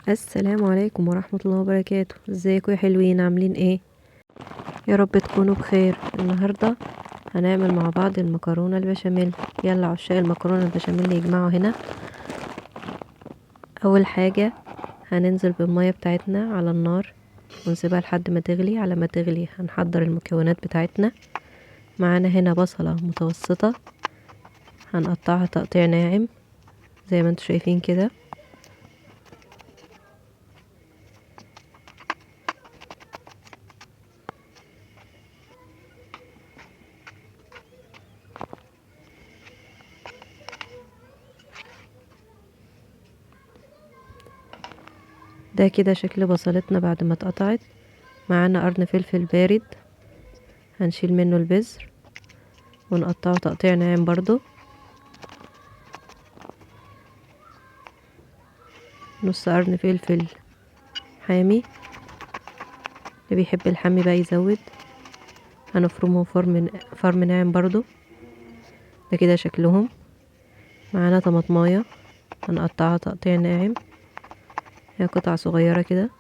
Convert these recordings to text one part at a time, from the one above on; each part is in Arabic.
السلام عليكم ورحمة الله وبركاته. ازيكم يا حلوين؟ عاملين ايه؟ يا رب تكونوا بخير. النهاردة هنعمل مع بعض المكرونة البشاميل. يلا عشاق المكرونة البشاميل يجمعوا هنا. اول حاجة هننزل بالمية بتاعتنا على النار ونسيبها لحد ما تغلي. على ما تغلي هنحضر المكونات بتاعتنا. معانا هنا بصلة متوسطة هنقطعها تقطيع ناعم زي ما انتوا شايفين كده. ده كده شكل بصلتنا بعد ما اتقطعت. معانا قرن فلفل بارد هنشيل منه البذر ونقطعه تقطيع ناعم برضو. نص قرن فلفل حامي، اللي بيحب الحامي بقى يزود. هنفرمه فرم ناعم برضو. ده كده شكلهم. معانا طماطمايه هنقطعها تقطيع ناعم، هي قطع صغيرة كده.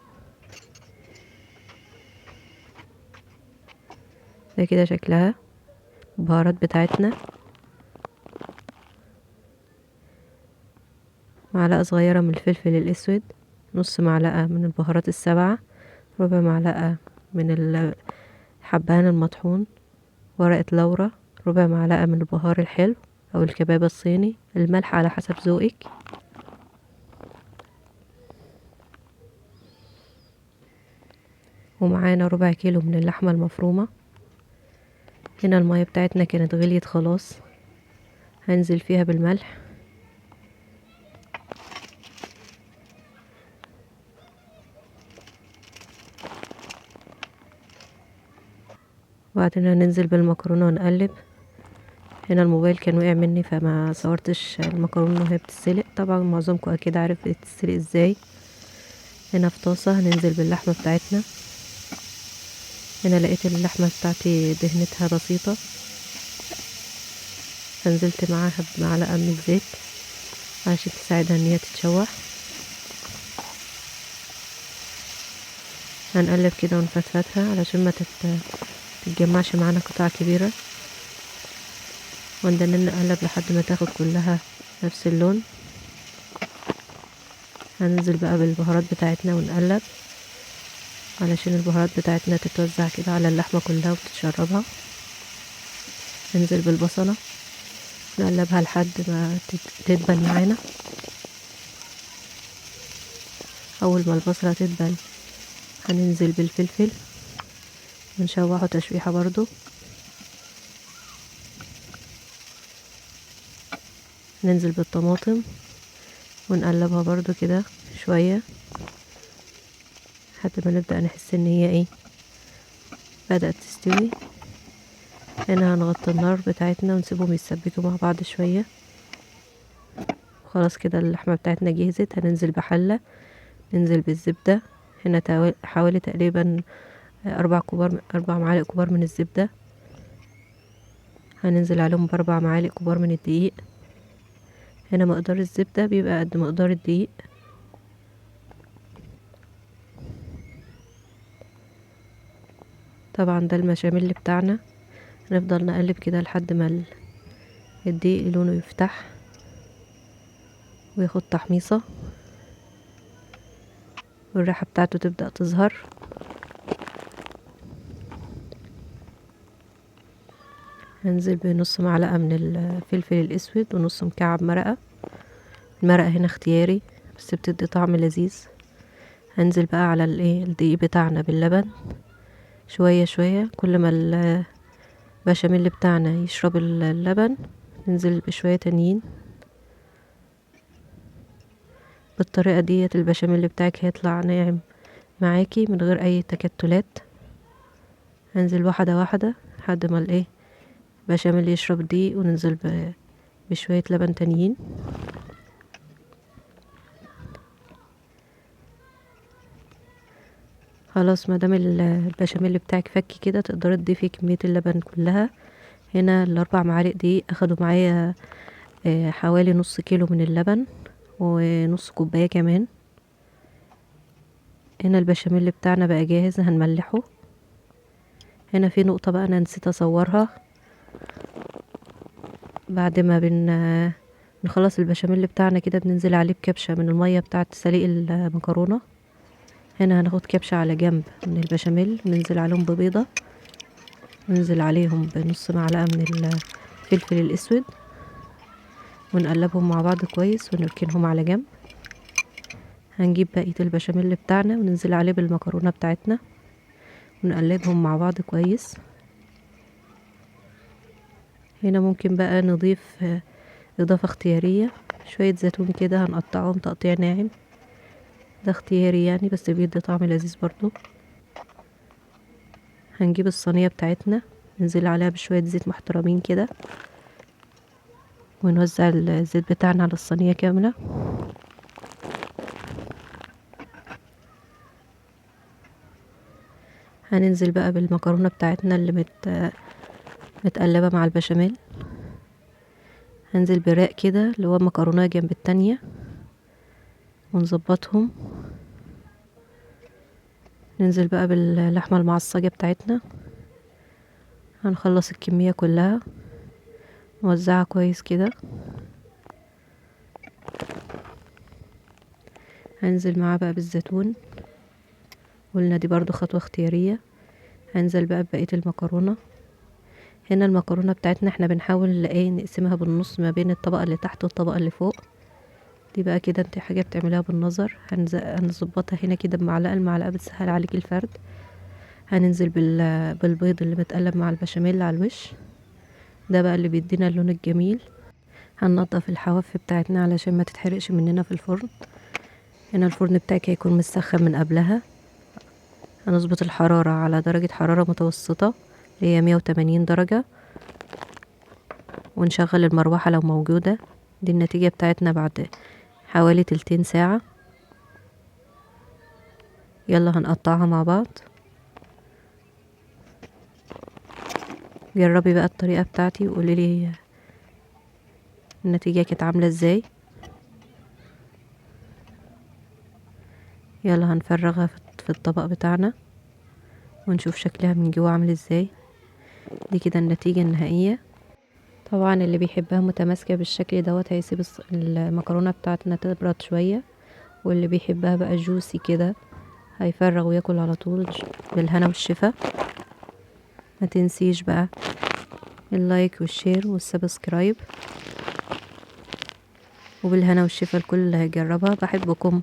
ده كده شكلها. البهارات بتاعتنا معلقة صغيرة من الفلفل الأسود، نص معلقة من البهارات السبعة، ربع معلقة من الحبهان المطحون، ورقة لورا، ربع معلقة من البهار الحلو أو الكباب الصيني، الملح على حسب ذوقك. ومعانا ربع كيلو من اللحمة المفرومة. هنا المية بتاعتنا كانت غليت خلاص، هنزل فيها بالملح. وبعدين هننزل بالمكرونة ونقلب. هنا الموبايل كان وقع مني فما صورتش المكرونة وهي بتتسلق، طبعا معظمكم اكيد عارف بتتسلق ازاي. هنا في طاسة هننزل باللحمة بتاعتنا. هنا لقيت اللحمة بتاعتي دهنتها بسيطة، فنزلت معاها بمعلقة من الزيت عشان تساعدها ان هي تتشوح. هنقلب كده ونفتفتها علشان ما تتجمعش معانا قطع كبيرة. وعندنا نقلب لحد ما تاخد كلها نفس اللون. هننزل بقى بالبهارات بتاعتنا ونقلب علشان البهارات بتاعتنا تتوزع كده على اللحمة كلها وتتشربها. ننزل بالبصلة نقلبها لحد ما تدبل معانا. اول ما البصلة تدبل هننزل بالفلفل ونشوحه تشويحة برضو. ننزل بالطماطم ونقلبها برضو كده شوية لحد ما نبدأ نحس ان هي ايه، بدأت تستوي. هنا هنغطي النار بتاعتنا ونسيبهم يتسبكوا مع بعض شوية. خلاص كده اللحمة بتاعتنا جهزت. هننزل بحلة، ننزل بالزبدة. هنا حوالي تقريبا 4 معالق كبار من الزبدة. هننزل عليهم ب4 معالق كبار من الدقيق. هنا مقدار الزبدة بيبقى قد مقدار الدقيق. طبعا ده المشاميل بتاعنا. هنفضل نقلب كده لحد ما الدقيق لونه يفتح وياخد تحميصة والريحة بتاعته تبدأ تظهر. هنزل بنص معلقة من الفلفل الأسود ونص مكعب مرقة. المرقة هنا اختياري بس بتدي طعم لذيذ. هنزل بقى على الدقيق بتاعنا باللبن شوية شوية. كل ما البشاميل بتاعنا يشرب اللبن ننزل بشوية تانيين. بالطريقة ديت البشاميل بتاعك هيطلع ناعم معاكي من غير اي تكتلات. هنزل واحدة واحدة لحد ما البشاميل يشرب دقيق، وننزل بشوية لبن تانيين. خلاص مادام البشاميل بتاعك فكي كده تقدري تضيفي كمية اللبن كلها. هنا ال4 معالق دقيق اخدوا معايا حوالي نص كيلو من اللبن ونص كوباية كمان. هنا البشاميل بتاعنا بقى جاهز، هنملحه. هنا في نقطة بقى انا نسيت اصورها. بعد ما نخلص البشاميل بتاعنا كده بننزل عليه بكبشة من المية بتاعة سليق المكرونة. هنا هناخد كبشة على جنب من البشاميل، ننزل عليهم ببيضة، ننزل عليهم بنص معلقة من الفلفل الاسود، ونقلبهم مع بعض كويس ونركنهم على جنب. هنجيب بقية البشاميل بتاعنا وننزل عليه بالمكرونة بتاعتنا ونقلبهم مع بعض كويس. هنا ممكن بقى نضيف اضافة اختيارية، شوية زيتون كده هنقطعهم تقطيع ناعم، ده اختياري يعني بس بيدي طعم لذيذ برضو. هنجيب الصينية بتاعتنا ننزل عليها بشوية زيت محترمين كده، ونوزع الزيت بتاعنا على الصينية كاملة. هننزل بقى بالمكرونة بتاعتنا اللي متقلبة مع البشاميل. هنزل براق كده اللي هو مكرونة جنب التانية ونظبطهم. ننزل بقى باللحمة المعصجة بتاعتنا، هنخلص الكمية كلها نوزعها كويس كده. هنزل معاه بقى بالزيتون، قلنا دي برضو خطوة اختيارية. هنزل بقى ببقية المكرونة. هنا المكرونة بتاعتنا احنا بنحاول نقسمها بالنص ما بين الطبقة اللي تحت والطبقة اللي فوق. دي بقى كده انت حاجة بتعملها بالنظر. هنظبطها هنا كده بمعلقة، المعلقة بتسهل عليك الفرد. هننزل بالبيض اللي متقلب مع البشاميل على الوش، ده بقى اللي بيدينا اللون الجميل. هننضف الحواف بتاعتنا علشان ما تتحرقش مننا في الفرن. هنا الفرن بتاعك هيكون مسخن من قبلها. هنظبط الحرارة على درجة حرارة متوسطة اللي هي 180 درجة، ونشغل المروحة لو موجودة. دي النتيجة بتاعتنا بعد حوالي تلتين ساعة. يلا هنقطعها مع بعض. جربي بقى الطريقة بتاعتي وقوليلي النتيجة كانت عاملة ازاي. يلا هنفرغها في الطبق بتاعنا ونشوف شكلها من جوه عامل ازاي. دي كده النتيجة النهائية. طبعا اللي بيحبها متماسكة بالشكل دوت هيسيب المكرونة بتاعتنا تبرد شوية، واللي بيحبها بقى جوسي كده هيفرغ وياكل على طول. بالهنا والشفا. ما تنسيش بقى اللايك والشير والسبسكرايب، وبالهنا والشفا الكل اللي هيجربها. بحبكم.